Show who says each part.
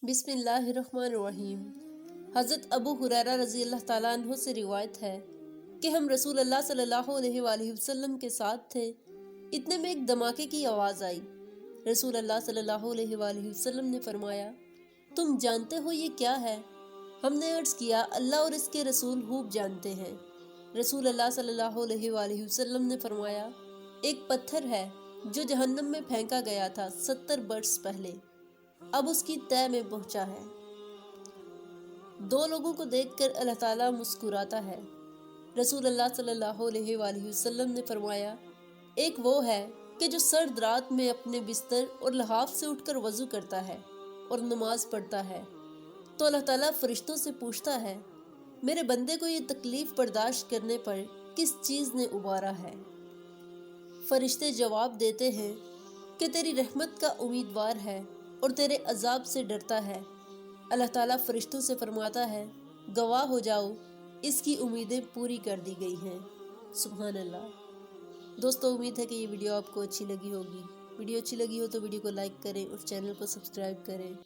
Speaker 1: बिस्मिल्लाहिर्रहमानिर्रहीम। हज़रत अबू हुरैरा रज़ी अल्लाह ताला अन्हु से रिवायत है कि हम रसूल अल्लाह सल्लल्लाहु अलैहि वसल्लम के साथ थे। इतने में एक धमाके की आवाज़ आई। रसूल अल्लाह सल्लल्लाहु अलैहि वसल्लम ने फरमाया, तुम जानते हो ये क्या है? हमने अर्ज़ किया, अल्लाह और इसके रसूल खूब जानते हैं। रसूल अल्लाह सल्लल्लाहु अलैहि वसल्लम ने फरमाया, एक पत्थर है जो जहन्नम में फेंका गया था 70 बरस पहले, अब उसकी तह में पहुंचा है। दो लोगों को देखकर अल्लाह ताला मुस्कुराता है। रसूल अल्लाह सल्लल्लाहु अलैहि वसल्लम ने फरमाया, एक वो है कि जो सर्द रात में अपने बिस्तर और लहाफ से उठकर वज़ू करता है और नमाज पढ़ता है, तो अल्लाह ताला फरिश्तों से पूछता है, मेरे बंदे को ये तकलीफ़ बर्दाश्त करने पर किस चीज़ ने उबारा है? फरिश्ते जवाब देते हैं कि तेरी रहमत का उम्मीदवार है और तेरे अजाब से डरता है। अल्लाह ताला फरिश्तों से फरमाता है, गवाह हो जाओ, इसकी उम्मीदें पूरी कर दी गई हैं। सुभान अल्लाह। दोस्तों, उम्मीद है कि ये वीडियो आपको अच्छी लगी होगी। वीडियो अच्छी लगी हो तो वीडियो को लाइक करें और चैनल को सब्सक्राइब करें।